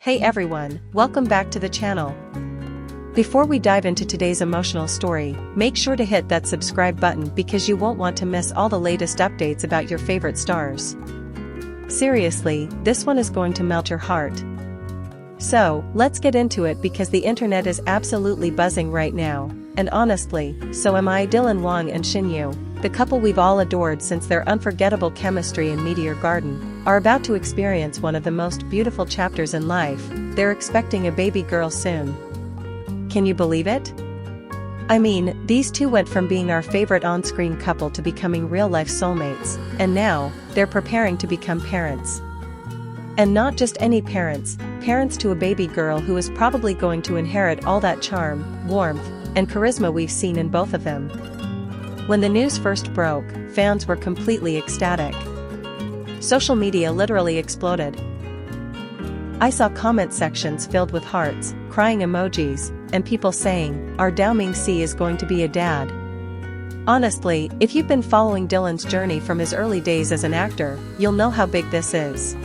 Hey everyone, welcome back to the channel. Before we dive into today's emotional story, make sure to hit that subscribe button because you won't want to miss all the latest updates about your favorite stars. Seriously, this one is going to melt your heart. So, let's get into it because the internet is absolutely buzzing right now, and honestly, so am I. Wang and Shen Yue, the couple we've all adored since their unforgettable chemistry in Meteor Garden, are about to experience one of the most beautiful chapters in life. They're expecting a baby girl soon. Can you believe it? I mean, these two went from being our favorite on-screen couple to becoming real-life soulmates, and now, they're preparing to become parents. And not just any parents, parents to a baby girl who is probably going to inherit all that charm, warmth, and charisma we've seen in both of them. When the news first broke, fans were completely ecstatic. Social media literally exploded. I saw comment sections filled with hearts, crying emojis, and people saying, "Our Dao Mingxi is going to be a dad." Honestly, if you've been following Dylan's journey from his early days as an actor, you'll know how big this is.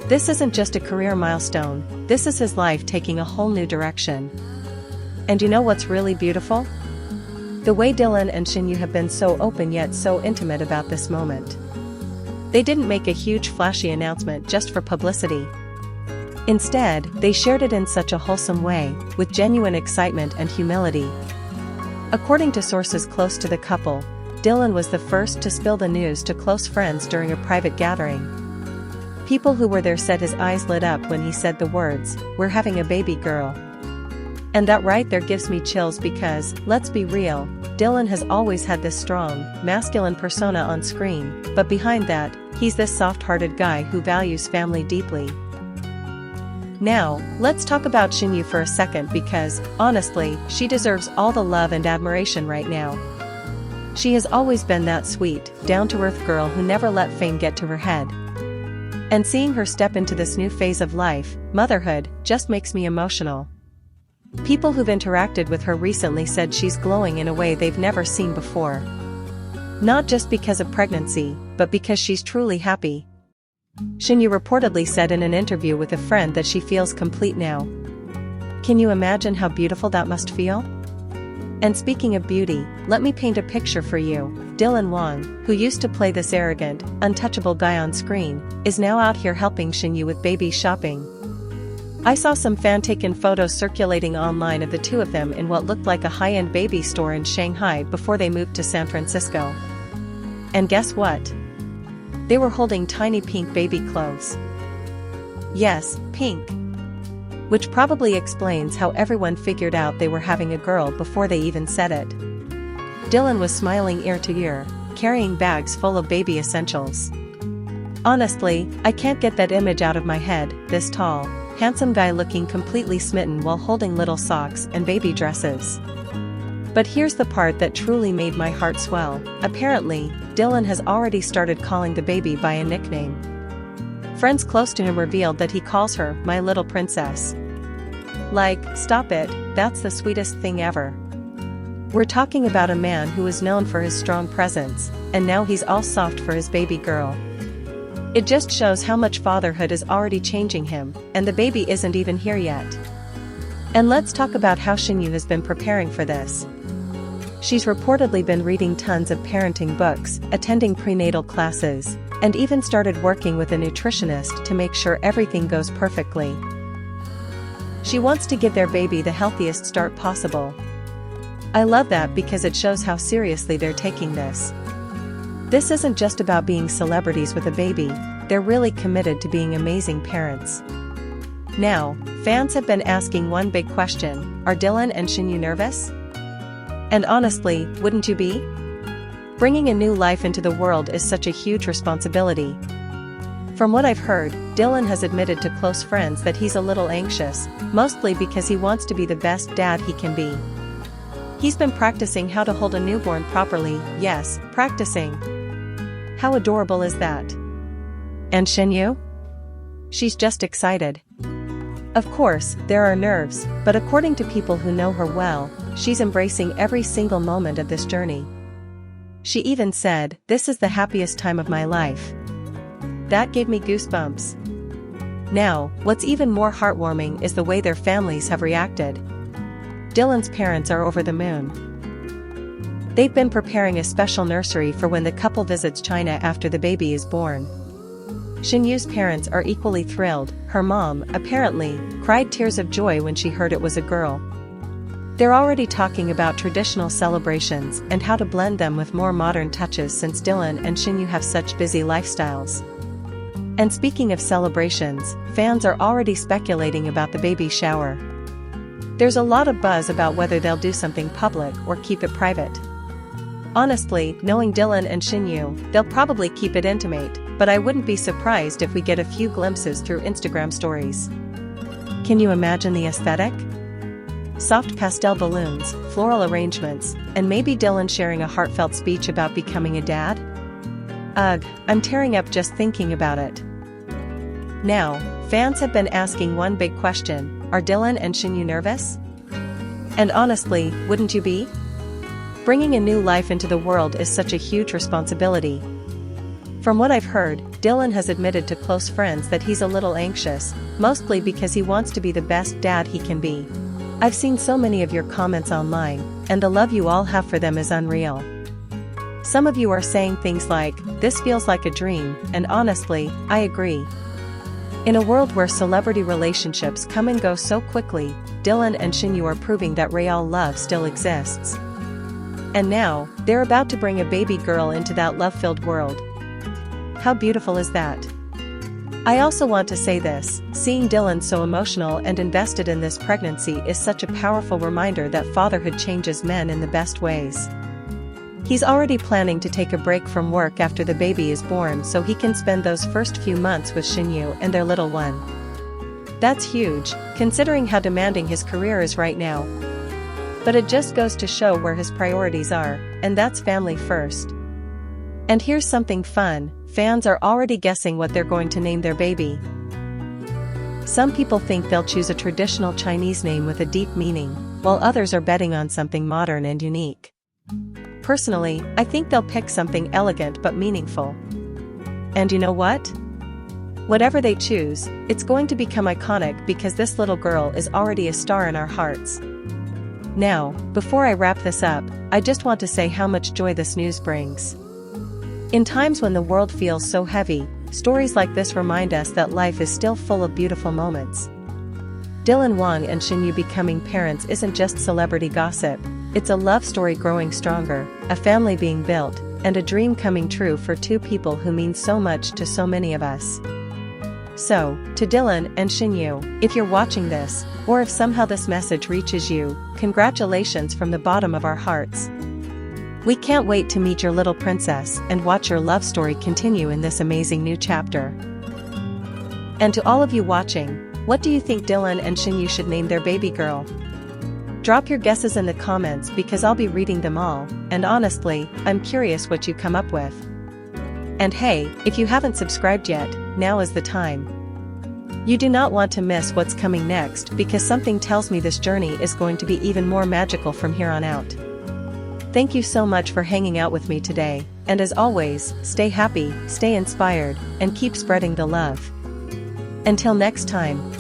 This isn't just a career milestone, this is his life taking a whole new direction. And you know what's really beautiful? The way Dylan and Shen Yue have been so open yet so intimate about this moment. They didn't make a huge flashy announcement just for publicity. Instead, they shared it in such a wholesome way, with genuine excitement and humility. According to sources close to the couple, Dylan was the first to spill the news to close friends during a private gathering. People who were there said his eyes lit up when he said the words, "We're having a baby girl." And that right there gives me chills because, let's be real, Dylan has always had this strong, masculine persona on screen, but behind that, he's this soft-hearted guy who values family deeply. Now, let's talk about Shen Yue for a second because, honestly, she deserves all the love and admiration right now. She has always been that sweet, down-to-earth girl who never let fame get to her head. And seeing her step into this new phase of life, motherhood, just makes me emotional. People who've interacted with her recently said she's glowing in a way they've never seen before. Not just because of pregnancy, but because she's truly happy. Shen Yue reportedly said in an interview with a friend that she feels complete now. Can you imagine how beautiful that must feel? And speaking of beauty, let me paint a picture for you. Dylan Wang, who used to play this arrogant, untouchable guy on screen, is now out here helping Shen Yue with baby shopping. I saw some fan-taken photos circulating online of the two of them in what looked like a high-end baby store in Shanghai before they moved to San Francisco. And guess what? They were holding tiny pink baby clothes. Yes, pink. Which probably explains how everyone figured out they were having a girl before they even said it. Dylan was smiling ear to ear, carrying bags full of baby essentials. Honestly, I can't get that image out of my head, this tall, handsome guy looking completely smitten while holding little socks and baby dresses. But here's the part that truly made my heart swell. Apparently, Dylan has already started calling the baby by a nickname. Friends close to him revealed that he calls her, "My little princess." Like, stop it, that's the sweetest thing ever. We're talking about a man who is known for his strong presence, and now he's all soft for his baby girl. It just shows how much fatherhood is already changing him, and the baby isn't even here yet. And let's talk about how Shen Yue has been preparing for this. She's reportedly been reading tons of parenting books, attending prenatal classes, and even started working with a nutritionist to make sure everything goes perfectly. She wants to give their baby the healthiest start possible. I love that because it shows how seriously they're taking this. This isn't just about being celebrities with a baby, they're really committed to being amazing parents. Now, fans have been asking one big question: are Dylan and Shen Yue nervous? And honestly, wouldn't you be? Bringing a new life into the world is such a huge responsibility. From what I've heard, Dylan has admitted to close friends that he's a little anxious, mostly because he wants to be the best dad he can be. He's been practicing how to hold a newborn properly, yes, practicing. How adorable is that? And Shen Yue? She's just excited. Of course, there are nerves, but according to people who know her well, she's embracing every single moment of this journey. She even said, "This is the happiest time of my life." That gave me goosebumps. Now, what's even more heartwarming is the way their families have reacted. Dylan's parents are over the moon. They've been preparing a special nursery for when the couple visits China after the baby is born. Shen Yue's parents are equally thrilled. Her mom, apparently, cried tears of joy when she heard it was a girl. They're already talking about traditional celebrations and how to blend them with more modern touches since Dylan and Shen Yue have such busy lifestyles. And speaking of celebrations, fans are already speculating about the baby shower. There's a lot of buzz about whether they'll do something public or keep it private. Honestly, knowing Dylan and Shen Yue, they'll probably keep it intimate, but I wouldn't be surprised if we get a few glimpses through Instagram stories. Can you imagine the aesthetic? Soft pastel balloons, floral arrangements, and maybe Dylan sharing a heartfelt speech about becoming a dad? Ugh, I'm tearing up just thinking about it. Now, fans have been asking one big question: are Dylan and Shen Yue nervous? And honestly, wouldn't you be? Bringing a new life into the world is such a huge responsibility. From what I've heard, Dylan has admitted to close friends that he's a little anxious, mostly because he wants to be the best dad he can be. I've seen so many of your comments online, and the love you all have for them is unreal. Some of you are saying things like, "This feels like a dream," and honestly, I agree. In a world where celebrity relationships come and go so quickly, Dylan and Shen Yue are proving that real love still exists. And now, they're about to bring a baby girl into that love-filled world. How beautiful is that? I also want to say this: seeing Dylan so emotional and invested in this pregnancy is such a powerful reminder that fatherhood changes men in the best ways. He's already planning to take a break from work after the baby is born so he can spend those first few months with Shen Yue and their little one. That's huge, considering how demanding his career is right now. But it just goes to show where his priorities are, and that's family first. And here's something fun: fans are already guessing what they're going to name their baby. Some people think they'll choose a traditional Chinese name with a deep meaning, while others are betting on something modern and unique. Personally, I think they'll pick something elegant but meaningful. And you know what? Whatever they choose, it's going to become iconic because this little girl is already a star in our hearts. Now, before I wrap this up, I just want to say how much joy this news brings. In times when the world feels so heavy, stories like this remind us that life is still full of beautiful moments. Dylan Wang and Shen Yue becoming parents isn't just celebrity gossip, it's a love story growing stronger, a family being built, and a dream coming true for two people who mean so much to so many of us. So, to Dylan and Shen Yue, if you're watching this, or if somehow this message reaches you, congratulations from the bottom of our hearts. We can't wait to meet your little princess and watch your love story continue in this amazing new chapter. And to all of you watching, what do you think Dylan and Shen Yue should name their baby girl? Drop your guesses in the comments because I'll be reading them all, and honestly, I'm curious what you come up with. And hey, if you haven't subscribed yet, now is the time. You do not want to miss what's coming next because something tells me this journey is going to be even more magical from here on out. Thank you so much for hanging out with me today, and as always, stay happy, stay inspired, and keep spreading the love. Until next time,